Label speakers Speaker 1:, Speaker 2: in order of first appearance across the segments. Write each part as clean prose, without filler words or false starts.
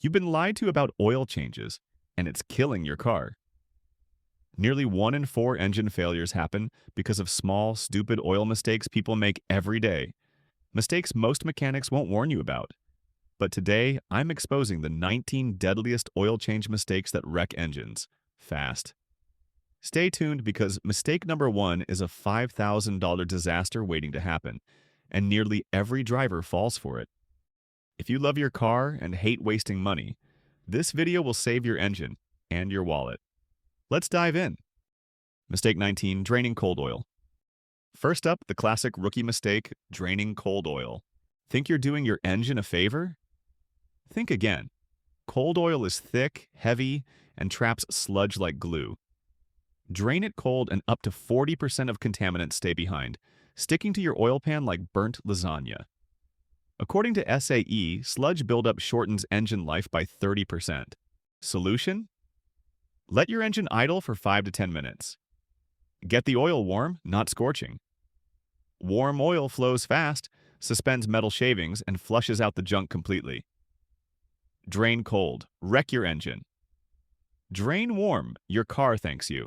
Speaker 1: You've been lied to about oil changes, and it's killing your car. Nearly 1 in 4 engine failures happen because of small, stupid oil mistakes people make every day. Mistakes most mechanics won't warn you about. But today, I'm exposing the 19 deadliest oil change mistakes that wreck engines. Fast. Stay tuned because mistake number 1 is a $5,000 disaster waiting to happen, and nearly every driver falls for it. If you love your car and hate wasting money, this video will save your engine and your wallet. Let's dive in. Mistake 19, draining cold oil. First up, the classic rookie mistake, draining cold oil. Think you're doing your engine a favor? Think again. Cold oil is thick, heavy, and traps sludge like glue. Drain it cold and up to 40% of contaminants stay behind, sticking to your oil pan like burnt lasagna. According to SAE, sludge buildup shortens engine life by 30%. Solution? Let your engine idle for 5 to 10 minutes. Get the oil warm, not scorching. Warm oil flows fast, suspends metal shavings, and flushes out the junk completely. Drain cold. Wreck your engine. Drain warm. Your car thanks you.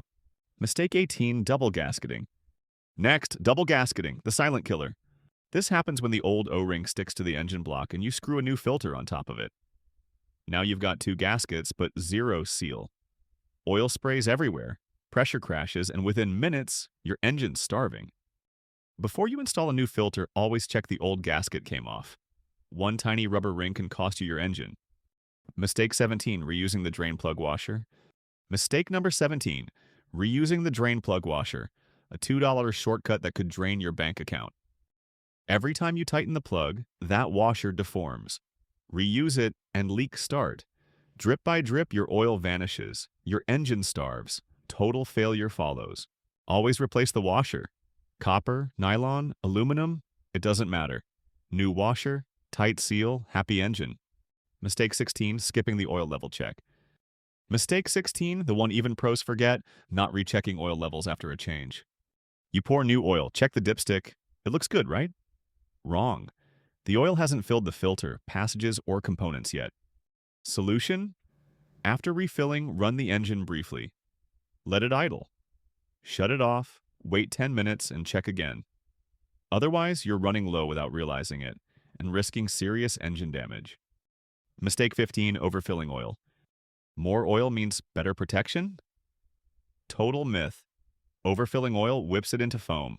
Speaker 1: Mistake 18, double gasketing. Next, double gasketing, the silent killer. This happens when the old O-ring sticks to the engine block and you screw a new filter on top of it. Now you've got 2 gaskets, but 0 seal. Oil sprays everywhere, pressure crashes, and within minutes, your engine's starving. Before you install a new filter, always check the old gasket came off. One tiny rubber ring can cost you your engine. Mistake 17, reusing the drain plug washer. Mistake number 17, reusing the drain plug washer, a $2 shortcut that could drain your bank account. Every time you tighten the plug, that washer deforms. Reuse it and leaks start. Drip by drip, your oil vanishes. Your engine starves. Total failure follows. Always replace the washer. Copper, nylon, aluminum, it doesn't matter. New washer, tight seal, happy engine. Mistake 16, skipping the oil level check. Mistake 16, the one even pros forget, not rechecking oil levels after a change. You pour new oil, check the dipstick. It looks good, right? Wrong. The oil hasn't filled the filter, passages, or components yet. Solution? After refilling, run the engine briefly. Let it idle. Shut it off, wait 10 minutes, and check again. Otherwise, you're running low without realizing it and risking serious engine damage. Mistake 15, overfilling oil. More oil means better protection? Total myth. Overfilling oil whips it into foam.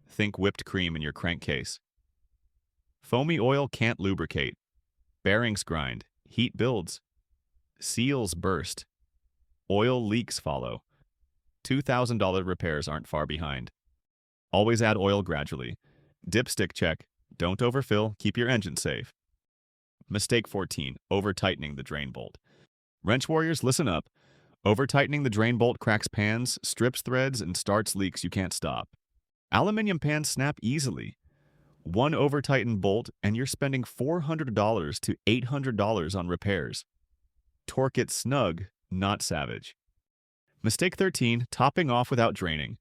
Speaker 1: Think whipped cream in your crankcase. Foamy oil can't lubricate. Bearings grind. Heat builds. Seals burst. Oil leaks follow. $2,000 repairs aren't far behind. Always add oil gradually. Dipstick check. Don't overfill. Keep your engine safe. Mistake 14, over-tightening the drain bolt. Wrench warriors, listen up. Over-tightening the drain bolt cracks pans, strips threads, and starts leaks you can't stop. Aluminum pans snap easily. One over-tightened bolt, and you're spending $400 to $800 on repairs. Torque it snug, not savage. Mistake 13, topping off without draining.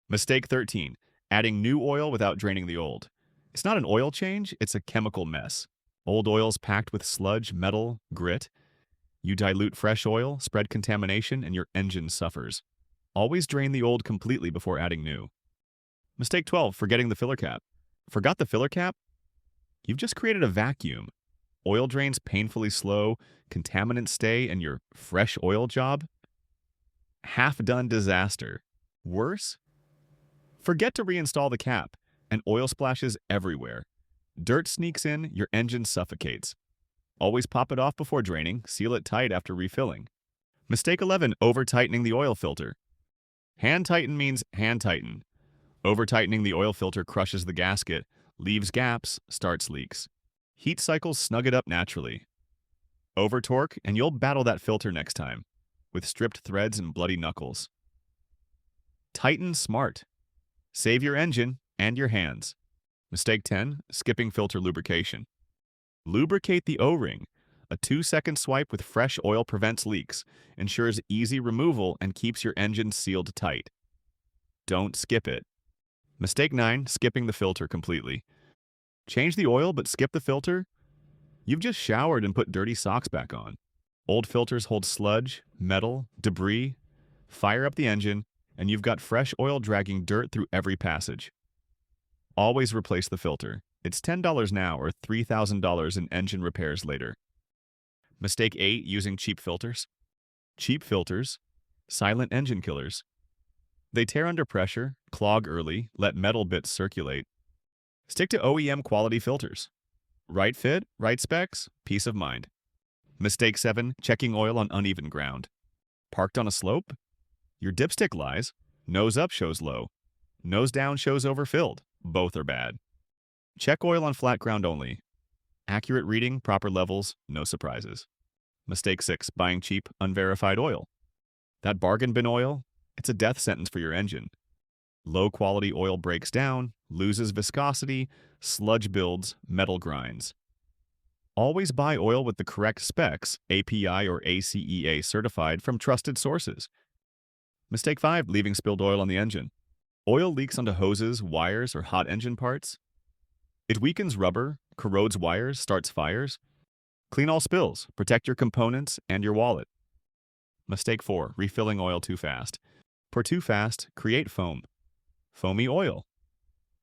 Speaker 1: Mistake 13, adding new oil without draining the old. It's not an oil change, it's a chemical mess. Old oil's packed with sludge, metal, grit. You dilute fresh oil, spread contamination, and your engine suffers. Always drain the old completely before adding new. Mistake 12, forgetting the filler cap. Forgot the filler cap? You've just created a vacuum. Oil drains painfully slow, contaminants stay, and your fresh oil job? Half-done disaster. Worse? Forget to reinstall the cap, and oil splashes everywhere. Dirt sneaks in, your engine suffocates. Always pop it off before draining, seal it tight after refilling. Mistake 11, over-tightening the oil filter. Hand tighten means hand tighten. Over-tightening the oil filter crushes the gasket, leaves gaps, starts leaks. Heat cycles snug it up naturally. Over-torque, and you'll battle that filter next time, with stripped threads and bloody knuckles. Tighten smart. Save your engine and your hands. Mistake 10, skipping filter lubrication. Lubricate the O-ring. A 2-second swipe with fresh oil prevents leaks, ensures easy removal, and keeps your engine sealed tight. Don't skip it. Mistake 9, skipping the filter completely. Change the oil but skip the filter? You've just showered and put dirty socks back on. Old filters hold sludge, metal, debris. Fire up the engine, and you've got fresh oil dragging dirt through every passage. Always replace the filter. It's $10 now or $3,000 in engine repairs later. Mistake 8, using cheap filters. Cheap filters, silent engine killers. They tear under pressure, clog early, let metal bits circulate. Stick to OEM quality filters. Right fit, right specs, peace of mind. Mistake 7, checking oil on uneven ground. Parked on a slope? Your dipstick lies. Nose up shows low. Nose down shows overfilled. Both are bad. Check oil on flat ground only. Accurate reading, proper levels, no surprises. Mistake 6, buying cheap, unverified oil. That bargain bin oil? It's a death sentence for your engine. Low quality oil breaks down, loses viscosity, sludge builds, metal grinds. Always buy oil with the correct specs, API or ACEA certified from trusted sources. Mistake 5, leaving spilled oil on the engine. Oil leaks onto hoses, wires, or hot engine parts. It weakens rubber, corrodes wires, starts fires. Clean all spills, protect your components and your wallet. Mistake 4, refilling oil too fast. Pour too fast, create foam. Foamy oil.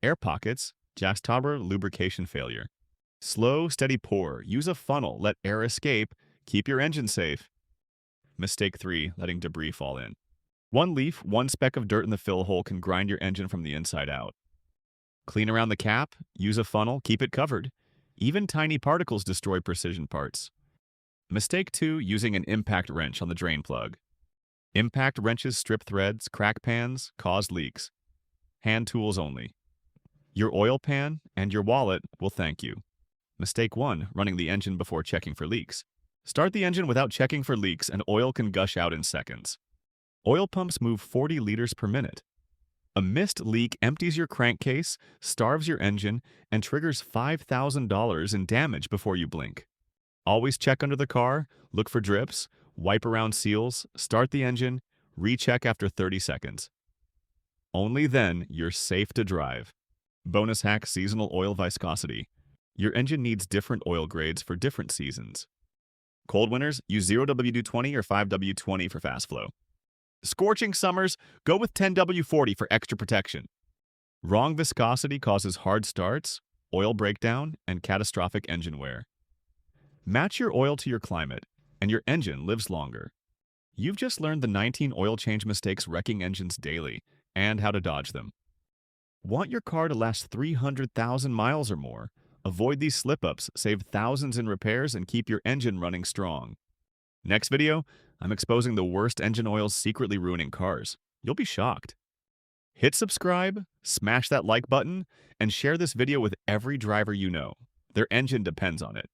Speaker 1: Air pockets, Jastauber lubrication failure. Slow, steady pour, use a funnel, let air escape, keep your engine safe. Mistake 3, letting debris fall in. One leaf, one speck of dirt in the fill hole can grind your engine from the inside out. Clean around the cap, use a funnel, keep it covered. Even tiny particles destroy precision parts. Mistake 2, using an impact wrench on the drain plug. Impact wrenches strip threads, crack pans, cause leaks. Hand tools only. Your oil pan and your wallet will thank you. Mistake 1, running the engine before checking for leaks. Start the engine without checking for leaks and oil can gush out in seconds. Oil pumps move 40 liters per minute. A missed leak empties your crankcase, starves your engine, and triggers $5,000 in damage before you blink. Always check under the car, look for drips, wipe around seals, start the engine, recheck after 30 seconds. Only then you're safe to drive. Bonus hack, seasonal oil viscosity. Your engine needs different oil grades for different seasons. Cold winters, use 0W20 or 5W20 for fast flow. Scorching summers, go with 10W40 for extra protection. Wrong viscosity causes hard starts, oil breakdown, and catastrophic engine wear. Match your oil to your climate, and your engine lives longer. You've just learned the 19 oil change mistakes wrecking engines daily, and how to dodge them. Want your car to last 300,000 miles or more? Avoid these slip-ups, save thousands in repairs, and keep your engine running strong. Next video, I'm exposing the worst engine oils secretly ruining cars. You'll be shocked. Hit subscribe, smash that like button, and share this video with every driver you know. Their engine depends on it.